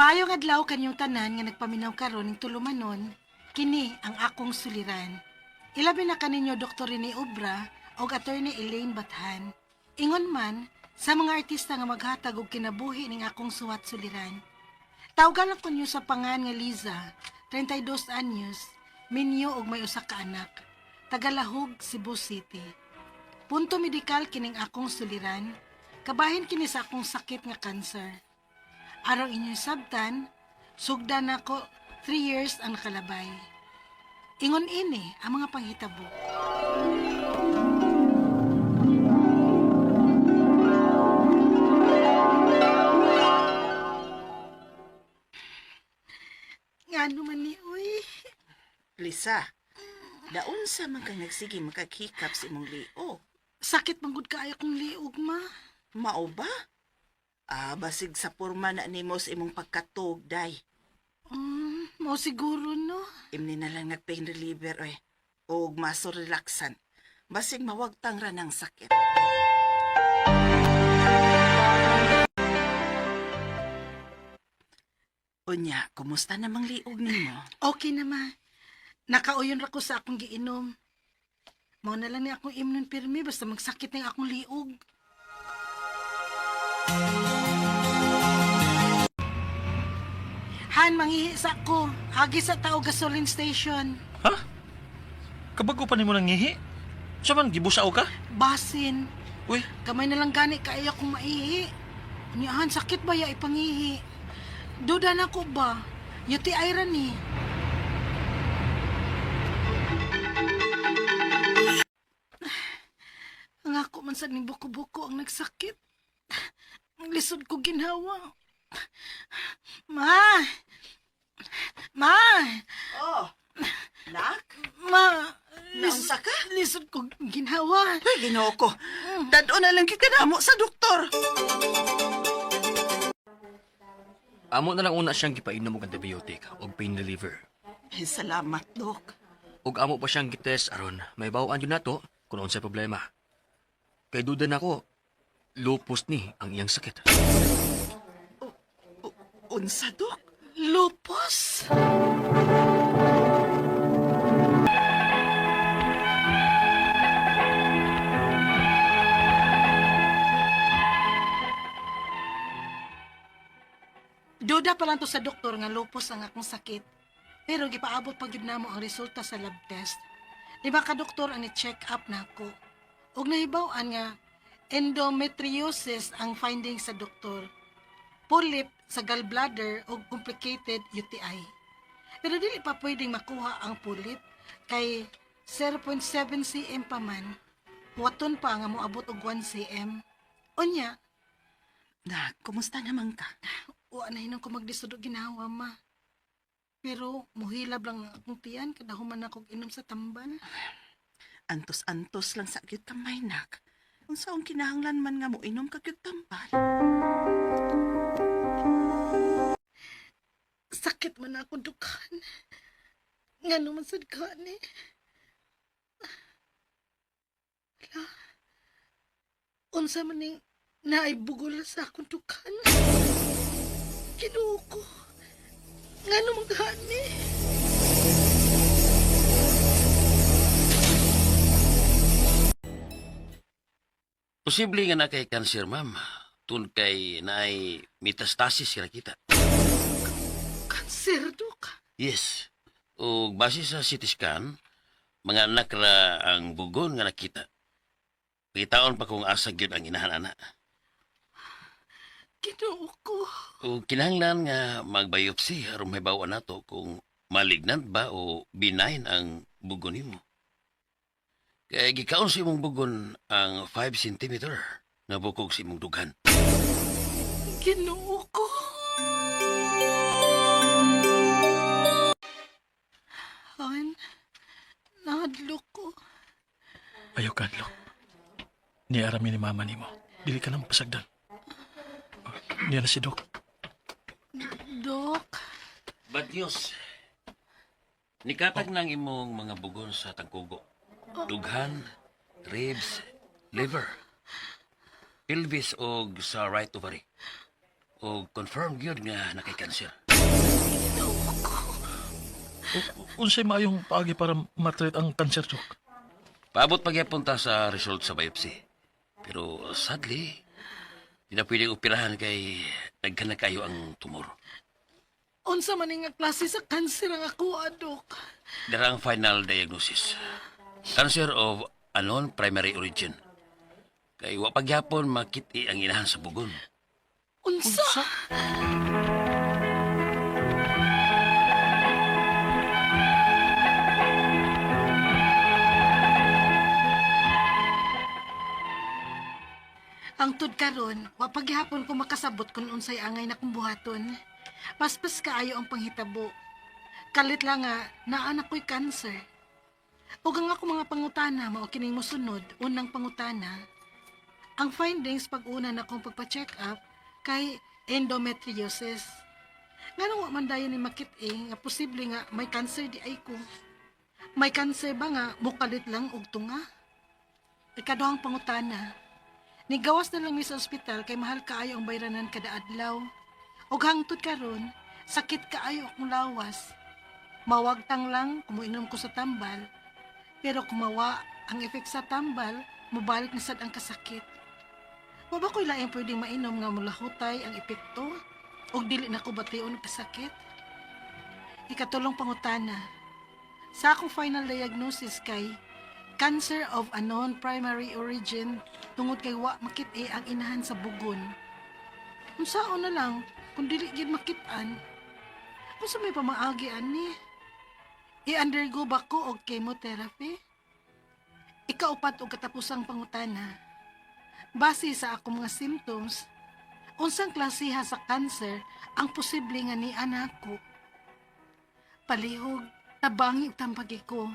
Maayong adlaw kanyong tanan nga nagpaminaw karon ning tulumanon, kini ang akong suliran. Ilabi na kaninyo Dr. Rene Obra o Attorney Elaine Bathan. Ingon man sa mga artista nga maghatag og kinabuhi ning akong suwat suliran. Tawgan lang kunyo sa pangan nga Liza, 32 anyos, minyo og may usa ka anak. Tagalahog, Cebu City. Punto medikal kining akong suliran, kabahin kini sa akong sakit nga cancer. Araw inyong sabtan, sugdan ako 3 years ang nakalabay. Ingon ini ang mga panghitabo. Ngano man ni, uy? Lisa, daon sa man kang nagsige makakikap sa imong liog. Sakit manggod kaayo kong liog, ma. Mao ba? Basig sa porma na nimo sa imong pagkatog, day. Mao siguro, no? Imni na lang nag-pain reliever, oy. O muscle relaxant. Basig mawagtang ra ng sakit. Unya, kumusta namang liog nimo? Okay na, ma. Nakauyon ra ko sa akong giinom. Mao na lang ni akong imnon pirmi basta magsakit ng akong liog. Han, manghihi sa ko. Hagi sa tao gasoline station. Ha? Kabago pa nimo nang ngihi? Sa man gibusaw ka? Basin. Uy, Kamay na lang gani kaya kong maihi. Niyahan, sakit ba ya ipangihi? Duda na ko ba? UTI ra ni. Ang ako man sa ning buko-buko ang nagsakit. Ang lisod ko ginhawa. Ma! Ma! Oh, nak? Ma! Naunsa ka? Lisod ko ginhawa. Uy, ginoo ko. Dado na lang kita namo sa doktor. amo na lang una siyang gipainom og antibiotic o pain reliever. Ay, salamat, Dok. Ug amo pa siyang gitest aron may bawaan yun nato kung unsay problema. Kay duda nako, lupus ni ang iyang sakit. Unsa, Dok? Lupus? Duda pa lang to sa doktor nga lupus ang akong sakit. Pero gipaabot pa gyud namo ang resulta sa lab test. Lima ka doktor ang ni-check up nako. Ug nahibaw-an nga endometriosis ang finding sa doktor. Polyp sa gallbladder o complicated UTI. Pero dili pa pwedeng makuha ang polyp kay 0.7 cm pa man. Waton pa nga moabot og 1 cm. Unya, Nak, kumusta naman ka? wa na hinong ko maglisod og ginawa, ma. Pero muhilab lang ang akong tiyan kada human akong inom sa tamban. Antos-antos lang sa gyud kamay, nak. Kung saong kinahanglan man nga mo inom ka gyud tambal. Sakit man ako dukhan. Nga naman sa dukhan eh. Wala. Unsa man ning naibugol sa akong dukhan. Kinuha ko. Nga naman gani. Posible nga na kay cancer, ma'am. Tun kay naay metastasis nga nakita. Kanser, Dok. Yes. O base sa CT scan, mga anak ra ang bugon nga nakita. Pagitaon pa kung asa gyud ang inahan-ana. Kinuha ko. O kinahanglan nga magbiopsy aron may bawaan nato kung malignant ba o benign ang bugon nimo. Kaya gikaon sa imong bugon ang 5 cm na bukog sa imong dughan. Kinuha ko. Han, nahadlok ko. Ayaw kadlo. Niarami ni mama nimo. Dili ka nang pasagdan. Niya na si Doc. Dok, Bad news. Nikatag ng imong mga bugon sa tangkugo. Dughan, ribs, liver, pelvis o sa right ovary. o confirm gyud nga nakay cancer. Unsay maayong paagi para matreat ang cancer, Dok? Paabot pagyapon ta sa result sa biopsy. Pero sadly, di na pwedeng operahan kay nagkana kayo ang tumor. Unsa man nga klase sa cancer ang ako, Dok? Darang final diagnosis. Cancer of unknown primary origin. Kay wa pagyapon makiti ang inahan sa bugon. Unsa? Ang tud karon, wa paghapon ko makasabot kung unsay angay na kong buhaton. Paspas kaayo ang panghitabo. Kalit lang nga, naanak ko'y cancer. Ug ang ako mga pangutana, mao kining mosunod, unang pangutana. Ang findings pag-una na kong pagpa-check up kay endometriosis. Nga wa man dayon ni makit nga posible nga may cancer di ay ko. May cancer ba nga mukalit lang og tunga? Ikaduhang pangutana. Nigawas na lang mi sa ospital kay mahal kaayo ang bayranan kada adlaw. Og hangtod karon, sakit kaayo akong lawas. Mawagtang lang kumuinom ko sa tambal. Pero kumawa ang efek sa tambal, mubalik na sad ang kasakit. Wa ba ko'y laing pwedeng mainom nga mulahutay ang epekto? Og dili na ko bation kasakit? Ikatulong pangutana. Sa akong final diagnosis kay cancer of unknown primary origin tungod kay wa makit-e ang inahan sa bugon. Unsaon na lang kung dili gyud makit-an? Kung sa may pamaagi ani? I-undergo ba ko og chemotherapy? Ikaupat og katapusang pangutana. Base sa akong mga symptoms, unsang klasiha sa cancer ang posible nga ni anak ko? Palihog, tabangi ug tampagi ko.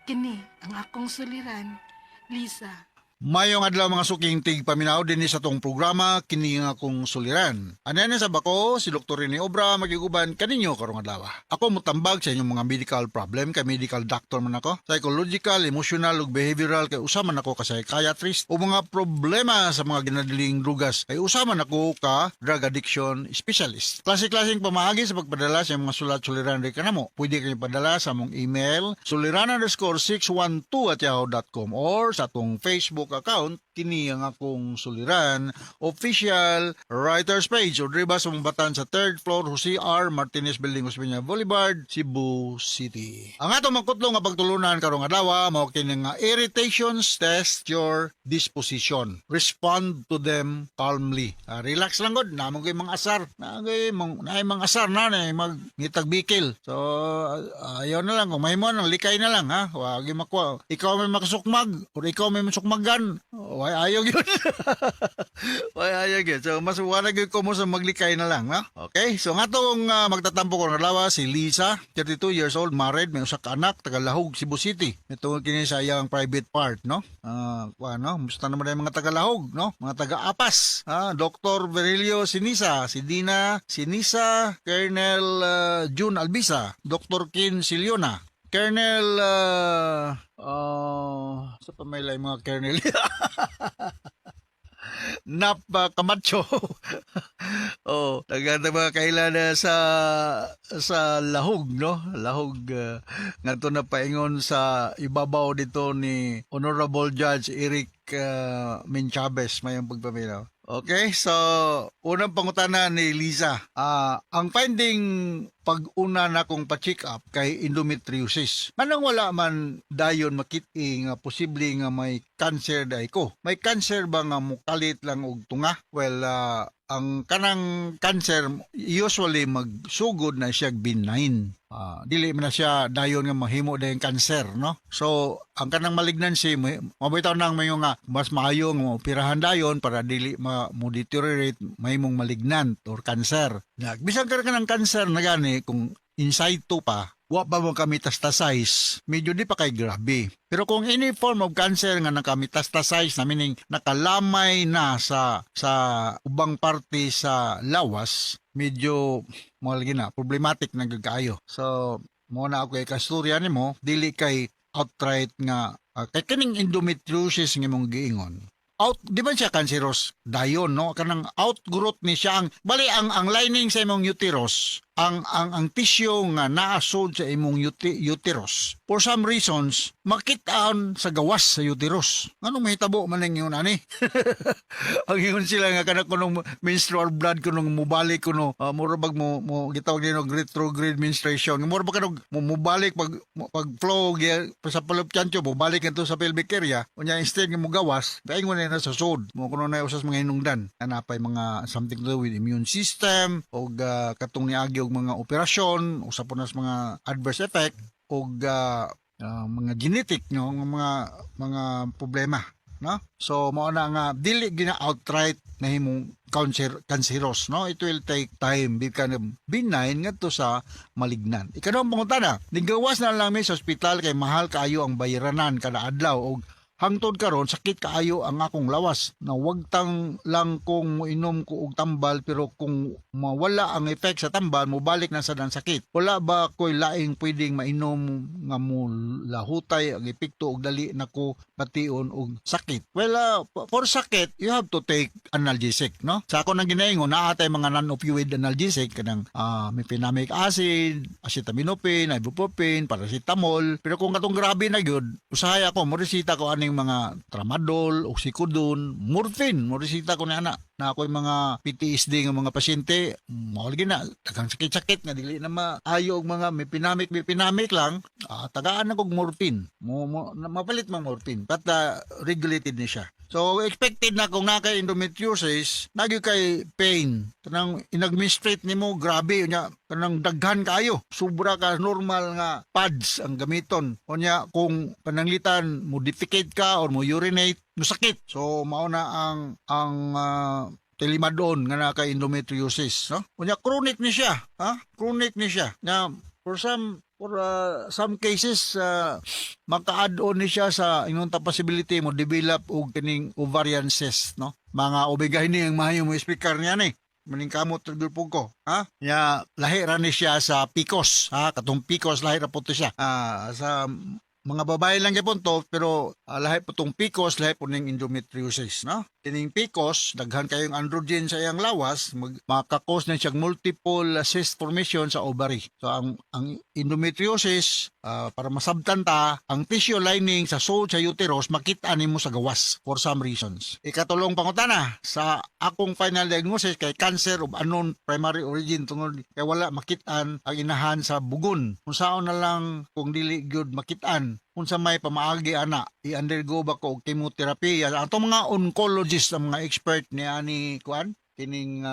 Kini ang akong suliran, Lisa. Mayong adlaw mga suking tig paminaw din sa tong programa kini nga akong suliran. Anan sa bako si Dr. Rene Obra magiguban kaninyo karong adlaw. Ako motambag sa inyong mga medical problem kay medical doctor man ako. Psychological, emotional ug behavioral kay usa man ako ka psychiatrist o mga problema sa mga ginadiling drugas kay usa man ako ka drug addiction specialist. Klase-klaseng pamaagi sa pagpadala sa mga sulat-suliran ri kanamo. Pwede kayo padala sa among email suliran_612@yahoo.com or sa atong Facebook account kini ang akong suliran official writers page o driba sa Mambatan sa 3rd floor Jose R. Martinez Building Osmeña Boulevard, Cebu City. Ang atong magkutlo nga pagtulunan karong adlaw mao kini nga irritations test your disposition. Respond to them calmly. Relax lang gud namon kay mga asar. Naay mga asar na magngitag bikil. So ayaw na lang kung may mo nang likay na lang ha. Wa gyud makuha. Ikaw may makasukmag o ikaw may masukmagan. Way ayaw yun. Way ayaw yun. So, mas wanag yun ko mo sa maglikay na lang, ha? Okay? So, nga itong magtatampo ko ng lawa, si Lisa, 32 years old, married, may usak anak, taga-Lahog, Cebu City. Ito kini sa iyang private part, no? Musta naman yung mga taga-Lahog, no? Mga taga-Apas. Dr. Virilio Sinisa, si Dina Sinisa, Colonel June Albisa, Dr. Kin Siliona, Colonel sa pamaylay mga Colonel Nap Camacho. Tagad mga kailan sa Lahog, no? Lahog ngadto na paingon sa ibabaw dito ni Honorable Judge Eric Min Chavez mayang pagpaminaw. Okay, so unang pangutana ni Lisa. Ang finding pag-una na kong pa-check up kay endometriosis. Manang wala man dayon makit-i nga posible nga may cancer day ko. May cancer ba nga mukalit lang og tunga? Well, ang kanang cancer usually magsugod na siya benign. Dili man na siya dayon nga mahimo dayong cancer, no? So, ang kanang malignancy mabitaw nang mayo nga mas maayo nga operahan dayon para dili mo deteriorate mahimong malignant or cancer. Bisan ka ng cancer na gani kung inside to pa wa pa mo kametastasize, medyo di pa kay grabe. Pero kung any form of cancer nga nakametastasize na meaning nakalamay na sa ubang parte sa lawas, medyo na problematic na gagaayo. So, mo na ako kay kasturya nimo, dili kay outright nga kay kaning endometriosis nga mong giingon. out di ba siya cancerous dayon no kanang outgrowth ni siya ang bali ang lining sa imong uterus ang tissue nga naasod sa imong uterus for some reasons makitaan sa gawas sa uterus ano mahitabo man ning yun ani ang ingon sila nga kana kunong menstrual blood kunong mubalik kuno mura bag mo gitawag nino retrograde menstruation mura ba kanong mubalik pag flow sa fallopian tube mubalik kanto sa pelvic area unya instead nga mo gawas kaingon na sa sod mo kuno na usas mga hinungdan anapay mga something to do with immune system o katong niagi og mga operasyon usa po nas mga adverse effect og mga genetic no mga problema no so mao na nga dili gina outright na himong cancerous no it will take time because benign ngadto sa malignant ikadong pangutana nigawas na lang mi sa ospital kay mahal kaayo ang bayranan kada adlaw og hangtod karon sakit kaayo ang akong lawas na wag tang lang kung moinom ko og tambal pero kung mawala ang effect sa tambal mobalik na sad ang sakit wala ba koy laing pwedeng mainom nga mo lahutay ang epekto og dali nako bation og sakit well for sakit you have to take analgesic no sa ako nang ginaingon naa tay mga non-opioid analgesic kanang mefenamic acid acetaminophen ibuprofen paracetamol pero kung katong grabe na gyud usahay ako mo resita ko aning mga tramadol, oxycodone, morphine, morisita ko na anak na ako'y mga PTSD ng mga pasyente, mawalagi na, tagang sakit-sakit nga, dili na maayo og mga mepinamic lang, tagaan na kong morphine, mapalit mga morphine, but regulated ni siya. So, expected na kung naka-endometriosis, nagyo kay pain. Kanang inadministrate ni mo, grabe, unya, kanang daghan kayo. Sobra ka normal nga pads ang gamiton. Unya, kung pananglitan, mo defecate ka or mo urinate, sakit. So, mauna ang telimadon nga naka-endometriosis. No? Unya, chronic ni siya. Chronic ni siya. Na, for some cases maka-add-on ni siya sa inyong possibility mo develop og kining ovarian cyst no mga obegahin ni ang mahayo mo speaker niya ni maning kamot pug ko ya lahi ra ni siya sa PCOS katong PCOS lahi ra po to siya sa mga babae lang gyapon to pero lahi po tong PCOS lahi po ning endometriosis no kining PCOS daghan kayong androgen sa iyang lawas makakos na siya multiple cyst formation sa ovary so ang endometriosis para masabtan ta ang tissue lining sa sa uterus makita nimo sa gawas for some reasons ikatulong pangutana sa akong final diagnosis kay cancer of unknown primary origin tungod kay wala makitaan ang inahan sa bugon unsaon na lang kung dili gyud makitaan unsa may pamaagi ana i-undergo ba ko og chemotherapy ato mga oncologist ang mga expert ni ani kuan kining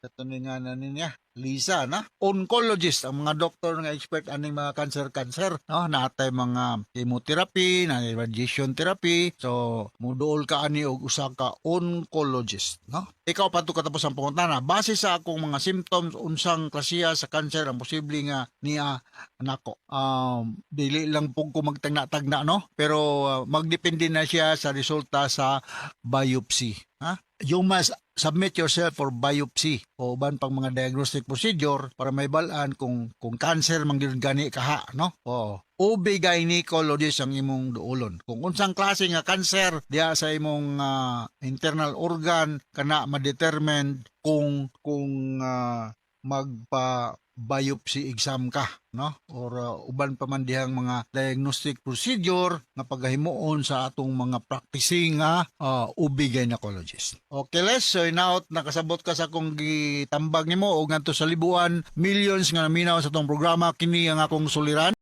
katuningan niya Lisa na oncologist ang mga doktor nga expert aning mga cancer no natay mga chemotherapy na radiation therapy so muduol ka ani og usa ka oncologist no ikaw pato katapos ang pangutana base sa akong mga symptoms unsang klasiya sa cancer ang posible nga niya nako dili lang pug ko magtagna-tagna no pero magdepende na siya sa resulta sa biopsy you must submit yourself for biopsy o uban pang mga diagnostic procedure para may balaan kung cancer man gyud gani kaha no OB-gynecologist ang imong duolon kung unsang klase nga cancer diha sa imong internal organ kana ma-determine kung magpa biopsy exam ka no or uban pa man dihang mga diagnostic procedure nga pagahimuon sa atong mga practicing nga OB-gynecologist. Okay, Les, so inaot nakasabot ka sa akong gitambag nimo og ngadto sa libuan millions nga naminaw sa atong programa kini ang akong suliran.